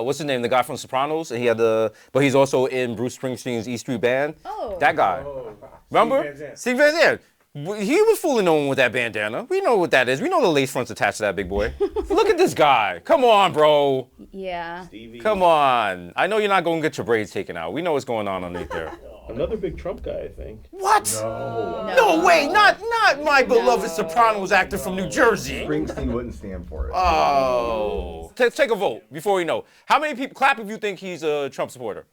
what's his name? The guy from Sopranos, and but he's also in Bruce Springsteen's E Street Band. Oh. That guy. Oh. Remember? Steve Van Zandt. He was fooling no one with that bandana. We know what that is. We know the lace front's attached to that big boy. Look at this guy. Come on, bro. Yeah. Stevie. Come on. I know you're not going to get your braids taken out. We know what's going on underneath there. Another big Trump guy, I think. What? No way. Not my beloved Sopranos actor from New Jersey. Springsteen wouldn't stand for it. Oh. Take a vote before we know. How many people, clap if you think he's a Trump supporter.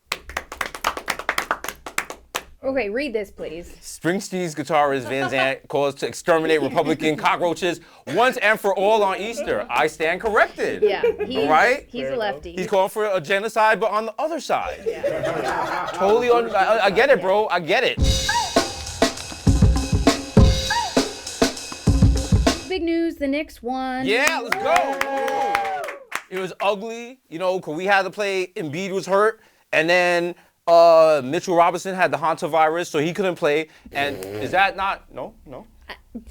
Okay, read this, please. Springsteen's guitarist Van Zandt calls to exterminate Republican cockroaches once and for all on Easter. I stand corrected. Yeah. All right? He's a lefty. He's calling for a genocide, but on the other side. Yeah. Totally I get it, bro. I get it. Big news, the Knicks won. Yeah, let's go. It was ugly, you know, because we had to play, Embiid was hurt, and then Mitchell Robinson had the Hantavirus, so he couldn't play. And is that not, no?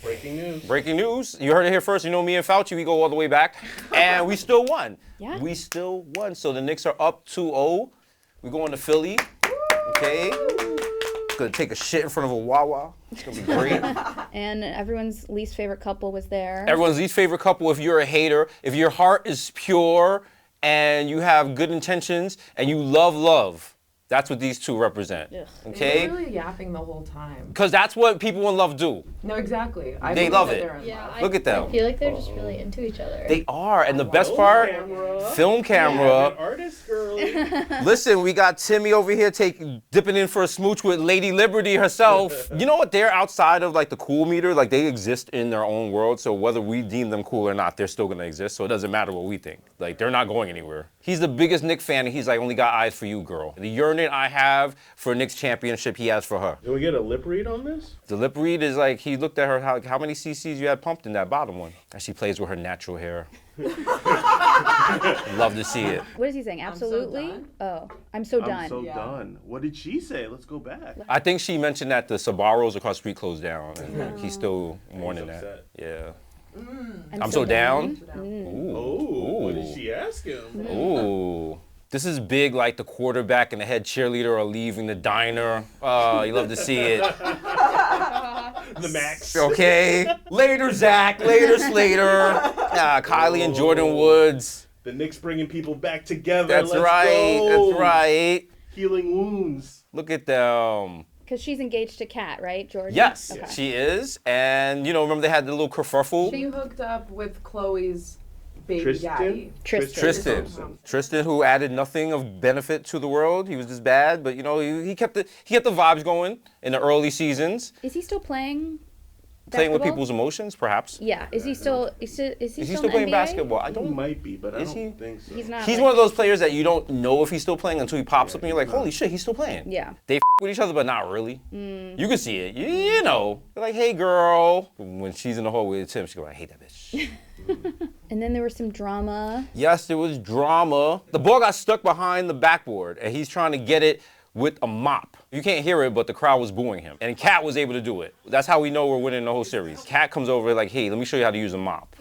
Breaking news. Breaking news. You heard it here first. You know me and Fauci, we go all the way back. And we still won. Yeah. We still won. So the Knicks are up 2-0. We're going to Philly. Okay. Gonna take a shit in front of a Wawa. It's gonna be great. And everyone's least favorite couple was there. Everyone's least favorite couple if you're a hater. If your heart is pure and you have good intentions and you love. That's what these two represent. Ugh. Okay? They were really yapping the whole time. Because that's what people in love do. No, exactly. They love it. Look at them. I feel like they're just really into each other. They are. And the best part, film camera. Artist girly. Listen, we got Timmy over here dipping in for a smooch with Lady Liberty herself. You know what? They're outside of like the cool meter. Like they exist in their own world. So whether we deem them cool or not, they're still gonna exist. So it doesn't matter what we think. Like they're not going anywhere. He's the biggest Knicks fan, and he's like, only got eyes for you, girl. The yearning I have for a Knicks championship, he has for her. Can we get a lip read on this? The lip read is like, he looked at her, how many cc's you had pumped in that bottom one. And she plays with her natural hair. Love to see it. What is he saying? Absolutely? I'm so done. I'm so done. What did she say? Let's go back. I think she mentioned that the Sbarros across the street closed down, and he's still mourning that. upset. Yeah. I'm so down. Ooh. What did she ask him? Ooh. This is big, like the quarterback and the head cheerleader are leaving the diner. You love to see it. The Max. Okay. Later, Zach. Later, Slater. Kylie and Jordan Woods. The Knicks bringing people back together. That's Let's right. go. That's right. Healing wounds. Look at them. Because she's engaged to Kat, right, Jordan? Yes, Okay. she is. And, you know, remember they had the little kerfuffle? She hooked up with Chloe's baby Tristan? daddy. Tristan, who added nothing of benefit to the world. He was just bad, but, you know, he kept the vibes going in the early seasons. Is he still playing Playing with basketball? people's emotions, perhaps. Yeah. Is he still Is he still in playing NBA? basketball? I He don't. might be, but I Is don't he? think so. He's not. He's like- one of those players that you don't know if he's still playing until he pops up and you're like, holy shit, he's still playing. Yeah. They with each other, but not really. You can see it. You know. They're like, hey, girl. When she's in the hallway with Tim, she goes, I hate that bitch. And then there was some drama. Yes, there was drama. The ball got stuck behind the backboard, and he's trying to get it with a mop. You can't hear it, but the crowd was booing him. And Kat was able to do it. That's how we know we're winning the whole series. Kat comes over like, hey, let me show you how to use a mop.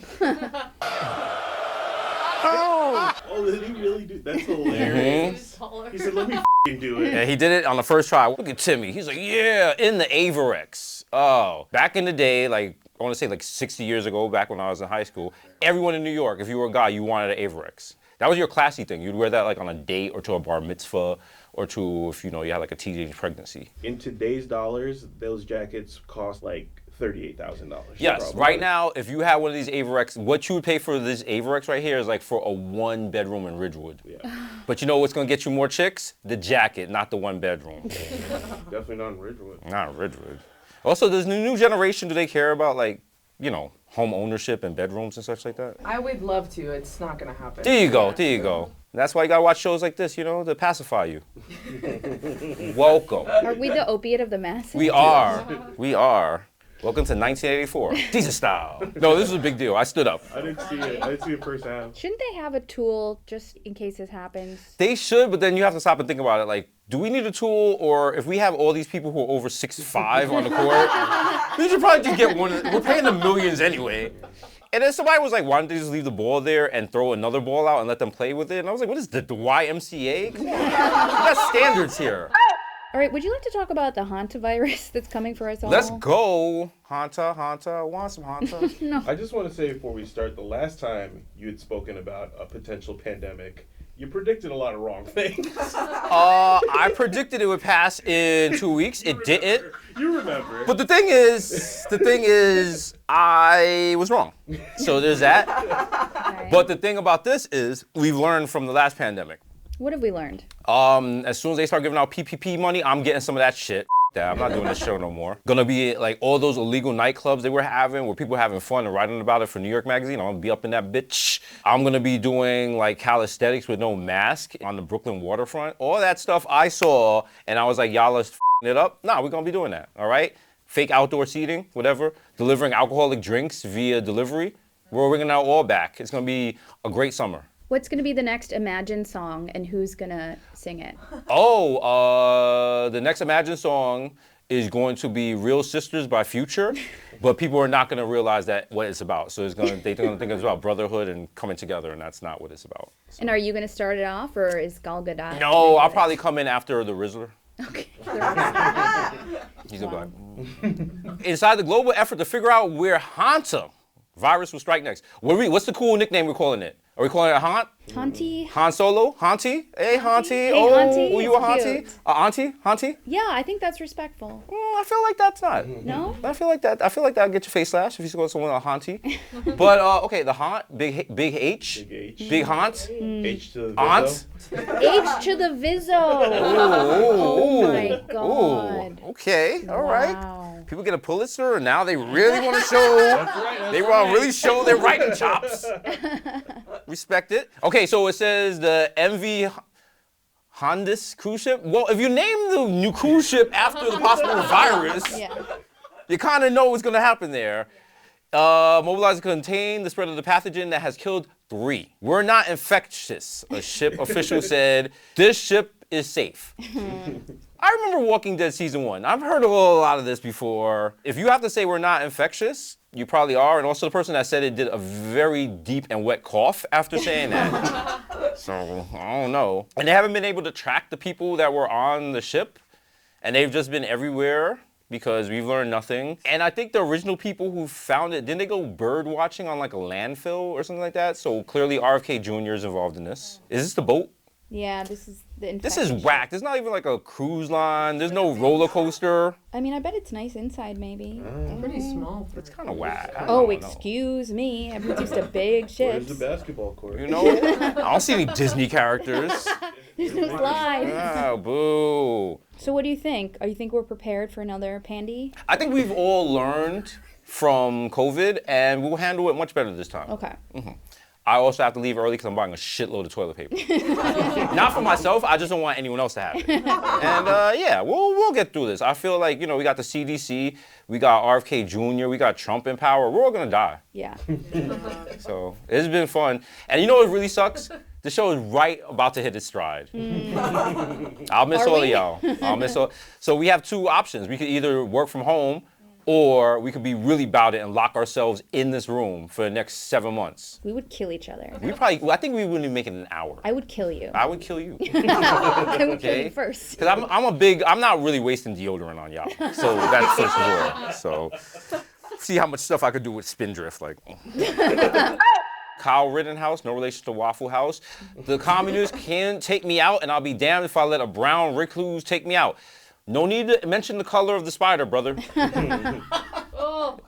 Oh, did he really do? That's hilarious. He said, let me do it. And he did it on the first try. Look at Timmy. He's like, yeah, in the Averex. Oh, back in the day, like, I want to say like 60 years ago, back when I was in high school, everyone in New York, if you were a guy, you wanted an Averex. That was your classy thing. You'd wear that like on a date or to a bar mitzvah or to if you know you had like a teenage pregnancy. In today's dollars, those jackets cost like $38,000. Yes, probably. right now, if you had one of these Averex, what you would pay for this Averex right here is like for a 1-bedroom in Ridgewood. Yeah. But you know what's gonna get you more chicks? The jacket, not the 1-bedroom. Definitely not in Ridgewood. Not Ridgewood. Also, does the new generation, do they care about like, you know, home ownership and bedrooms and such like that? I would love to. It's not gonna happen. There you go, there you go. That's why you gotta watch shows like this, you know, to pacify you. Welcome. Are we the opiate of the masses? We are. We are. Welcome to 1984. Desus style. No, this was a big deal. I stood up. I didn't see it. I didn't see it first half. Shouldn't they have a tool just in case this happens? They should, but then you have to stop and think about it. Like, do we need a tool, or if we have all these people who are over 6'5" on the court, we should probably just get one. We're paying them millions anyway. And then somebody was like, why don't they just leave the ball there and throw another ball out and let them play with it? And I was like, what is the YMCA? Come on. We got standards here. All right, would you like to talk about the Hantavirus that's coming for us all? Let's go. Hanta, want some Hanta? No. I just want to say before we start, the last time you had spoken about a potential pandemic, you predicted a lot of wrong things. I predicted it would pass in 2 weeks. It didn't. You remember. But the thing is, I was wrong. So there's that. Okay. But the thing about this is, we've learned from the last pandemic. What have we learned? As soon as they start giving out PPP money, I'm getting some of that shit. I'm not doing this show no more. Gonna be like all those illegal nightclubs they were having where people were having fun and writing about it for New York Magazine. I'm gonna be up in that bitch. I'm gonna be doing like calisthenics with no mask on the Brooklyn waterfront. All that stuff I saw and I was like, y'all is f***ing it up. Nah, we're gonna be doing that, all right? Fake outdoor seating, whatever. Delivering alcoholic drinks via delivery. We're bringing out all back. It's gonna be a great summer. What's going to be the next Imagine song, and who's going to sing it? The next Imagine song is going to be Real Sisters by Future, but people are not going to realize that what it's about. So they're going to think it's about brotherhood and coming together, and that's not what it's about. So. And are you going to start it off, or is Gal Gadot? No, I'll probably come in after the Rizzler. Okay. He's gonna be like, inside the global effort to figure out where Hantavirus will strike next. What's the cool nickname we're calling it? Are we calling it Hant? Hanty? Han Solo? Hanty? Hey, Hanty. Hey, oh, Hanty. you a It's Hanty? cute. Auntie? Hanty? Yeah, I think that's respectful. I feel like that's not. No? I feel like that'll get your face slashed if you call someone a Hanty. But okay, the Haunt, big H. Big H. Big Haunt. H to the Aunt. Vizzo. H to the Vizzo. Oh my God. Okay, all right. Wow. People get a Pulitzer, and now they really want to show. They want to really show their writing chops. Respect it. Okay, so it says the MV Hernandez cruise ship. Well, if you name the new cruise ship after the possible virus, Yeah. you kind of know what's going to happen there. Mobilized to contain the spread of the pathogen that has killed 3. We're not infectious, a ship official said. This ship is safe. I remember Walking Dead season 1. I've heard a lot of this before. If you have to say we're not infectious, you probably are. And also the person that said it did a very deep and wet cough after saying that. So, I don't know. And they haven't been able to track the people that were on the ship. And they've just been everywhere because we've learned nothing. And I think the original people who found it, didn't they go bird watching on like a landfill or something like that? So clearly RFK Jr. is involved in this. Is this the boat? Yeah, this is the This is infection. whack. There's not even like a cruise line. There's no roller coaster. I mean, I bet it's nice inside, maybe. Pretty small. It's kind of whack. I Oh, don't know. excuse me. Everyone's used to big Where's ships. the basketball court? You know, I don't see any Disney characters. There's no slide. Oh, boo. So what do you think? You think we're prepared for another pandy? I think we've all learned from COVID, and we'll handle it much better this time. Okay. I also have to leave early because I'm buying a shitload of toilet paper. Not for myself, I just don't want anyone else to have it. And yeah, we'll get through this. I feel like, we got the CDC, we got RFK Jr., we got Trump in power. We're all gonna die. Yeah. So it's been fun. And you know what really sucks? The show is right about to hit its stride. I'll miss Are all we? of y'all. I'll miss all. So we have 2 options. We could either work from home, or we could be really about it and lock ourselves in this room for the next 7 months. We would kill each other. I think we wouldn't even make it an hour. I would kill you. I would kill you. I would kill Okay. you first. Because I'm not really wasting deodorant on y'all. So that's first of all. So see how much stuff I could do with Spindrift. Like. Kyle Rittenhouse, no relation to Waffle House. The communists can take me out, and I'll be damned if I let a brown recluse take me out. No need to mention the color of the spider, brother.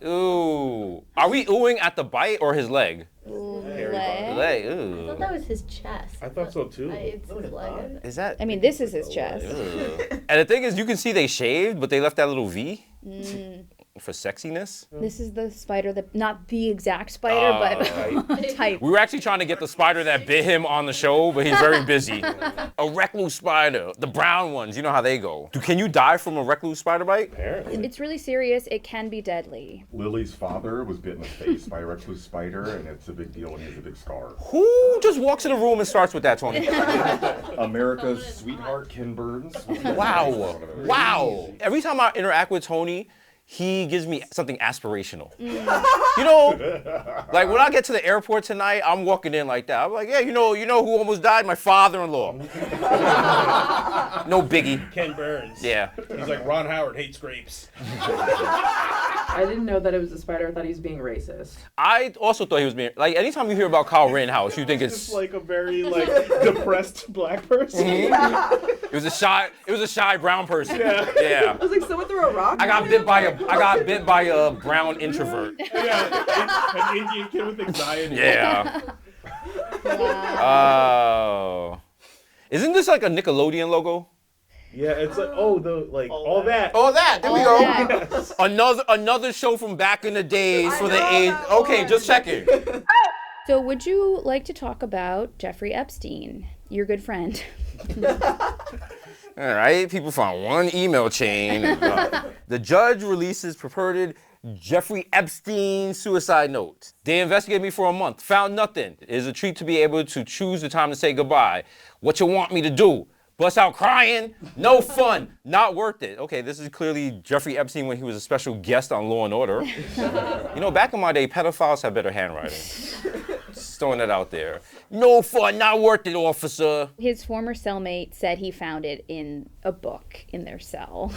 Ooh. Are we oohing at the bite or his leg? Leg. Leg, I ooh. thought that was his chest. I thought so too. It's his leg. Is that? I mean, this is his chest. Ugh. And the thing is, you can see they shaved, but they left that little V for sexiness. This is the spider that, not the exact spider, but type. We were actually trying to get the spider that bit him on the show, but he's very busy. A recluse spider, the brown ones, you know how they go. Can you die from a recluse spider bite? Apparently. It's really serious. It can be deadly. Lily's father was bit in the face by a recluse spider, and it's a big deal, and he has a big scar. Who just walks in a room and starts with that, Tony? America's sweetheart, Ken Burns. Wow. Wow. Every time I interact with Tony, he gives me something aspirational. You know, like when I get to the airport tonight, I'm walking in like that. I'm like, yeah, you know who almost died? My father-in-law. No biggie. Ken Burns. Yeah. He's like Ron Howard hates grapes. I didn't know that it was a spider. I thought he was being racist. I also thought he was being, like, anytime you hear about Kyle Rittenhouse, you think it's Just like a very like depressed black person. it was a shy brown person. Yeah. I was like, someone threw a rock. I got bit by a brown introvert. Yeah, an Indian kid with anxiety. Yeah. Wow. Oh. Isn't this like a Nickelodeon logo? Yeah, it's like all that. Oh, that. There we All go. that. Another show from back in the days for the age. Okay, just checking. So would you like to talk about Jeffrey Epstein, your good friend? All right, people found one email chain. The judge releases purported Jeffrey Epstein suicide note. They investigated me for a month, found nothing. It is a treat to be able to choose the time to say goodbye. What you want me to do? Bust out crying? No fun. Not worth it. Okay, this is clearly Jeffrey Epstein when he was a special guest on Law & Order. You know, back in my day, pedophiles had better handwriting. Just throwing it out there. No fun, not worth it, officer. His former cellmate said he found it in a book in their cell.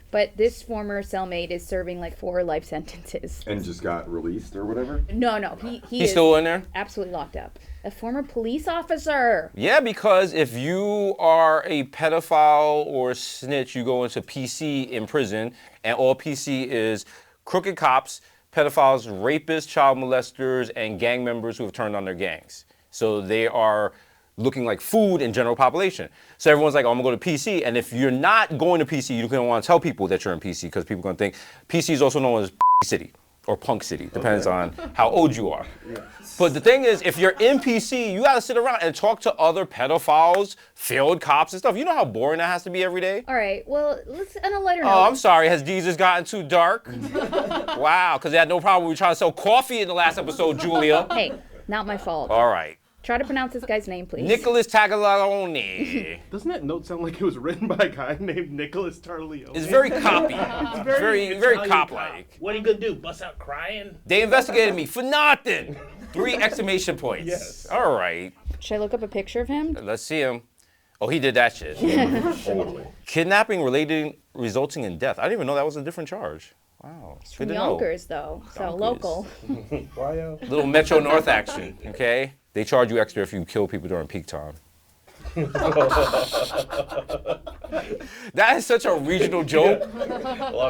But this former cellmate is serving like 4 life sentences. And just got released or whatever? No, He's still in there? absolutely locked up. A former police officer. Yeah, because if you are a pedophile or snitch, you go into PC in prison, and all PC is crooked cops, pedophiles, rapists, child molesters, and gang members who have turned on their gangs. So they are looking like food in general population. So everyone's like, oh, I'm gonna go to PC, and if you're not going to PC, you don't want to tell people that you're in PC because people are gonna think PC is also known as City or Punk City, depends on how old you are. But the thing is, if you're in PC, you gotta sit around and talk to other pedophiles, failed cops and stuff. You know how boring that has to be every day? All right, well, let's on a lighter note. Oh, I'm sorry, has Jesus gotten too dark? Wow, because they had no problem with trying to sell coffee in the last episode, Julia. Hey, not my fault. All right. Try to pronounce this guy's name, please. Nicholas Taglione. Doesn't that note sound like it was written by a guy named Nicholas Tarleone? It's very copy. It's very Italian cop-like. What are you gonna do? Bust out crying? They investigated me for nothing. 3 exclamation points. Yes. All right. Should I look up a picture of him? Let's see him. Oh, he did that shit. Totally. Kidnapping resulting in death. I didn't even know that was a different charge. Wow. Good From to know. Yonkers, though, so Yonkers. local. Little Metro North action, okay? They charge you extra if you kill people during peak time. That is such a regional joke.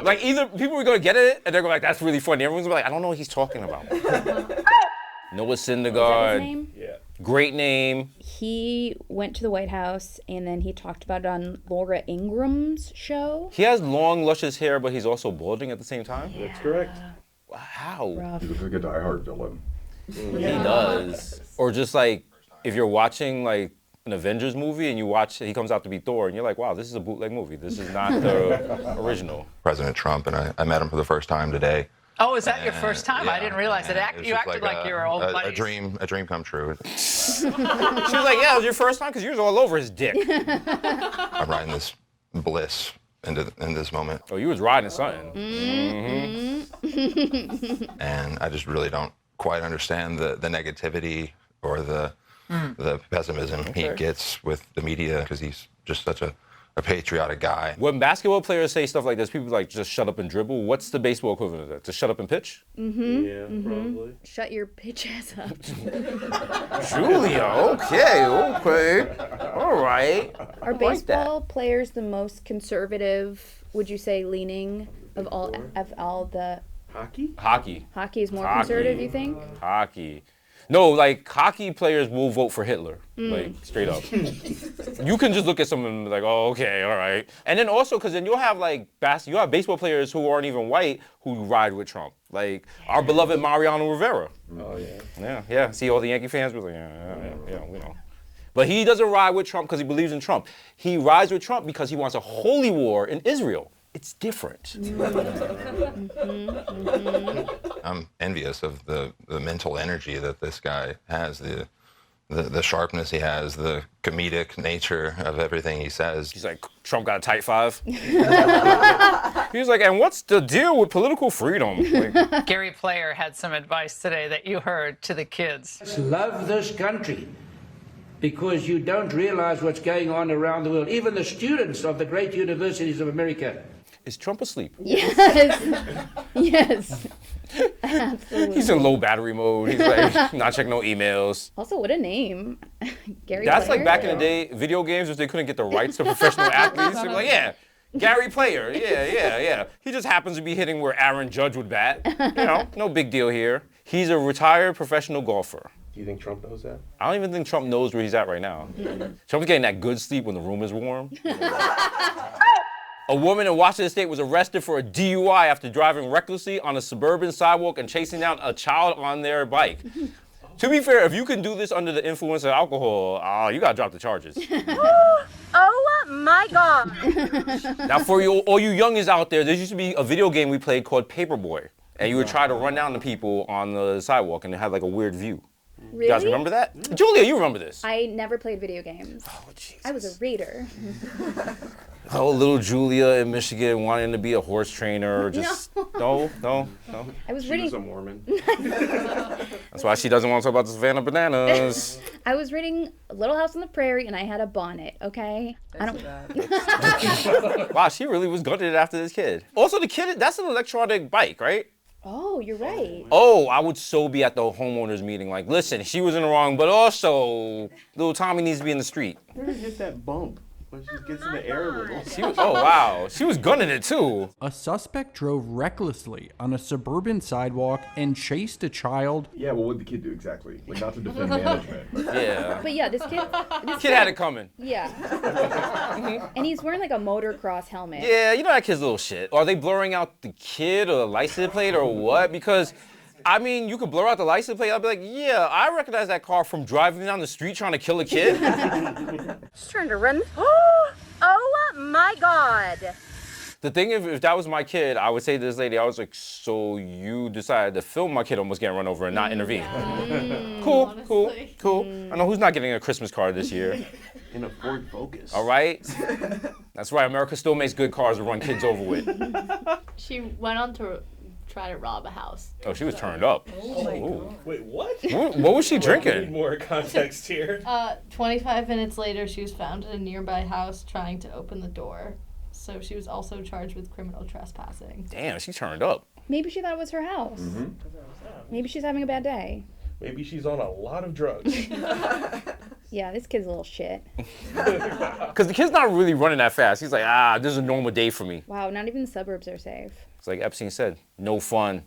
Like, either people are gonna get it and they're gonna be like, that's really funny. Everyone's gonna be like, I don't know what he's talking about. Noah Is that Syndergaard. his name? Yeah. Great name. He went to the White House and then he talked about it on Laura Ingram's show. He has long, luscious hair, but he's also balding at the same time. That's correct. How? Rough. He looks like a diehard villain. He does. Or just like, if you're watching like an Avengers movie and you watch, he comes out to be Thor, and you're like, wow, this is a bootleg movie. This is not the original. President Trump, and I met him for the first time today. Oh, is that your first time? I Yeah, didn't realize it. and You just acted like you were old a buddies. dream come true. She was like, yeah, it was your first time? Because you was all over his dick. I'm riding this bliss in this moment, Oh, you was riding something. and I just really don't quite understand the negativity or the pessimism he gets with the media, because he's just such a patriotic guy. When basketball players say stuff like this, people like, just shut up and dribble. What's the baseball equivalent of that? To shut up and pitch? Yeah, probably. Shut your bitch ass up. Julia, okay. All right. Are baseball players the most conservative, would you say, leaning of all the Hockey? Hockey. hockey is more Hockey. conservative, you think? Hockey. No, like, hockey players will vote for Hitler. Like, straight up. You can just look at someone and be like, oh, okay, all right. And then also, because then you'll have, like, you have baseball players who aren't even white who ride with Trump. Like, our beloved Mariano Rivera. Oh, yeah. Yeah. See all the Yankee fans was like, yeah, we know. But he doesn't ride with Trump because he believes in Trump. He rides with Trump because he wants a holy war in Israel. It's different. I'm envious of the mental energy that this guy has, the sharpness he has, the comedic nature of everything he says. He's like, Trump got a tight 5. He was like, and what's the deal with political freedom? Like, Gary Player had some advice today that you heard to the kids. Love this country because you don't realize what's going on around the world. Even the students of the great universities of America. is Trump asleep? Yes. Yes. Absolutely. He's in low battery mode. He's like not checking no emails. Also, what a name. Gary That's Player? like back in the day, video games, if they couldn't get the rights to professional athletes, they'd be like, yeah, Gary Player, yeah. He just happens to be hitting where Aaron Judge would bat. You know, no big deal here. He's a retired professional golfer. Do you think Trump knows that? I don't even think Trump knows where he's at right now. Trump's getting that good sleep when the room is warm. A woman in Washington State was arrested for a DUI after driving recklessly on a suburban sidewalk and chasing down a child on their bike. To be fair, if you can do this under the influence of alcohol, you gotta drop the charges. Oh my God. Now, for you, all you youngins out there used to be a video game we played called Paperboy, and you would try to run down the people on the sidewalk, and it had like a weird view. Really? You guys remember that? Julia, you remember this? I never played video games. Oh, Jesus. I was a raider. Oh, little Julia in Michigan wanting to be a horse trainer. Just no. I was She reading. was a Mormon. That's why she doesn't want to talk about the Savannah Bananas. I was reading Little House on the Prairie, and I had a bonnet. Okay. I don't. Wow, she really was gutted after this kid. Also, the kid, that's an electronic bike, right? Oh, you're right. Oh, I would so be at the homeowners meeting. Like, listen, she was in the wrong, but also, little Tommy needs to be in the street. Let her hit that bump when she gets in the air a little. Oh, wow. She was gunning it, too. A suspect drove recklessly on a suburban sidewalk and chased a child. Yeah, well, what did the kid do exactly? Like, not to defend management. But Yeah. But yeah, this kid. Kid had it coming. Yeah. And he's wearing like a motocross helmet. Yeah, you know that kid's a little shit. Are they blurring out the kid or the license plate or what? Because, I mean, you could blur out the license plate. I'd be like, yeah, I recognize that car from driving down the street trying to kill a kid. Just trying to run. Oh my God. The thing, if that was my kid, I would say to this lady, I was like, so you decided to film my kid almost getting run over and not intervene. Cool. I know who's not getting a Christmas card this year. In a Ford Focus. All right? That's right, America still makes good cars to run kids over with. She went on to try to rob a house. Oh, she was turned up. Wait, what? What was she We need drinking? more context here. 25 minutes later, she was found in a nearby house trying to open the door. So she was also charged with criminal trespassing. Damn, she turned up. Maybe she thought it was her house. Mm-hmm. Maybe she's having a bad day. Maybe she's on a lot of drugs. Yeah, this kid's a little shit. Because the kid's not really running that fast. He's like, this is a normal day for me. Wow, not even the suburbs are safe. It's like Epstein said, no fun.